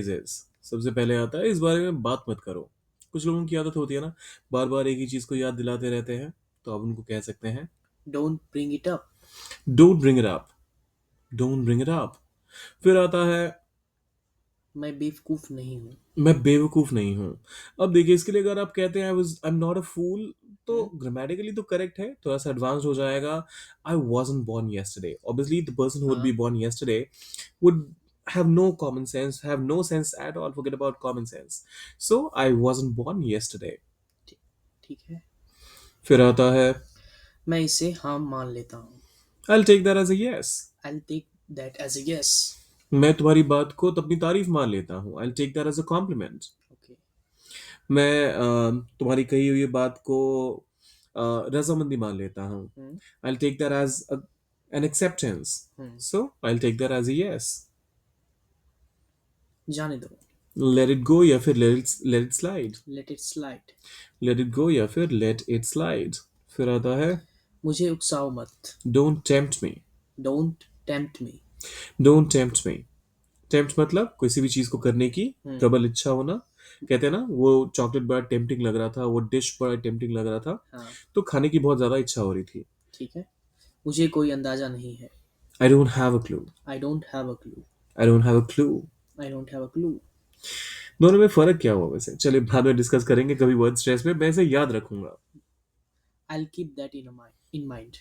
सबसे पहले आता है इस बारे में बात मत करो। कुछ लोगों की आदत होती है ना, बार बार एक ही चीज को याद दिलाते रहते हैं, तो आप उनको कह सकते हैं Don't bring it up. Don't bring it up. Don't bring it up. फिर आता है मैं बेवकूफ नहीं हूँ। मैं बेवकूफ नहीं हूं। अब देखिए, इसके लिए अगर आप कहते हैं आई एम नॉट अ फूल, तो हम्म, ग्रामेटिकली तो करेक्ट है, थोड़ा सा एडवांस हो जाएगा। आई wasn't born yesterday, obviously the person who would be हाँ, born yesterday would have no common sense, have no sense at all, forget about common sense. So I wasn't born yesterday. ठी- ठीक है। फिर आता है मैं इसे हाँ मान लेता हूँ। I'll take that as a yes. I'll take that as a yes. मैं तुम्हारी बात को तो अपनी तारीफ मान लेता हूँ, I'll take that as a compliment. Okay. मैं तुम्हारी कही हुई बात को रजामंदी मान लेता हूँ, हम्म, I'll take that as an acceptance. Hmm, So I'll take that as a yes. जाने दो। Let it go या फिर let it slide. Let it slide. Let it go या फिर let it slide. फिर आता है मुझे उकसाओ मत। don't tempt me. Don't tempt me. Don't tempt me. Tempt मतलब किसी भी चीज को करने की हम्म, प्रबल इच्छा होना। कहते हैं ना, वो चॉकलेट बड़ा टेम्पटिंग लग रहा था, वो डिश बड़ा टेम्पटिंग लग रहा था, हाँ, तो खाने की बहुत ज्यादा इच्छा हो रही थी। ठीक है। मुझे कोई अंदाजा नहीं है। I don't have a clue. I don't have a clue. I don't have a clue. I don't have a clue. दोनों में फर्क क्या हुआ वैसे, चलिए बाद में डिस्कस करेंगे कभी वर्ड स्ट्रेस में, मैं इसे याद रखूंगा। I'll keep that in a mind. In mind.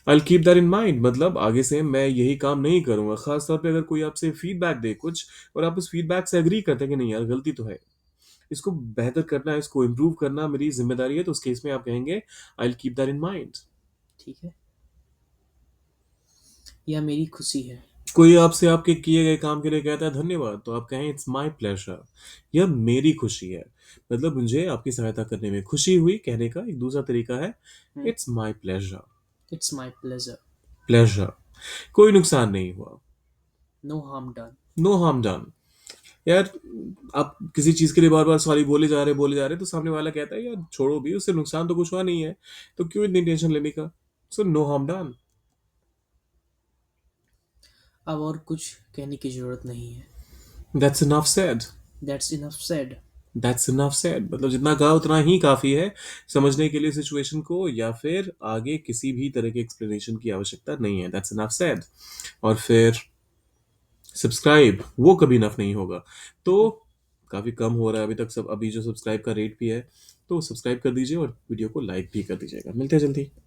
I keep that in mind मतलब आगे से मैं यही काम नहीं करूंगा। खास तौर पे अगर कोई आपसे फीडबैक दे कुछ, और आप उस फीडबैक से एग्री करते हैं कि नहीं यार गलती तो है, इसको बेहतर करना है, इसको इम्प्रूव करना मेरी जिम्मेदारी है, तो उस केस में आप कहेंगे I keep that in mind. ठीक है। यह मेरी खुशी है। कोई आपसे आपके किए गए काम के लिए कहता है धन्यवाद, तो आप कहें इट्स माई प्लेजर। यह मेरी खुशी है, मतलब मुझे आपकी सहायता करने में खुशी हुई, कहने का एक दूसरा तरीका है hmm, it's my pleasure. It's my pleasure. Pleasure, कोई नुकसान नहीं हुआ। No harm done. No harm done. यार, आप किसी चीज के लिए बार बार सॉरी बोले जा रहे तो सामने वाला कहता है यार छोड़ो भी, उससे नुकसान तो कुछ हुआ नहीं है, तो क्यों इतनी टेंशन लेने का। So no harm done. अब और कुछ कहने की जरूरत नहीं है। That's enough said. That's enough said. That's enough said मतलब जितना कहा उतना ही काफी है समझने के लिए सिचुएशन को, या फिर आगे किसी भी तरह के एक्सप्लेनेशन की आवश्यकता नहीं है। That's enough said. और फिर सब्सक्राइब, वो कभी इनफ नहीं होगा। तो काफी कम हो रहा है अभी तक सब, अभी जो सब्सक्राइब का रेट भी है, तो सब्सक्राइब कर दीजिए और वीडियो को लाइक भी कर दीजिएगा। मिलते हैं जल्दी।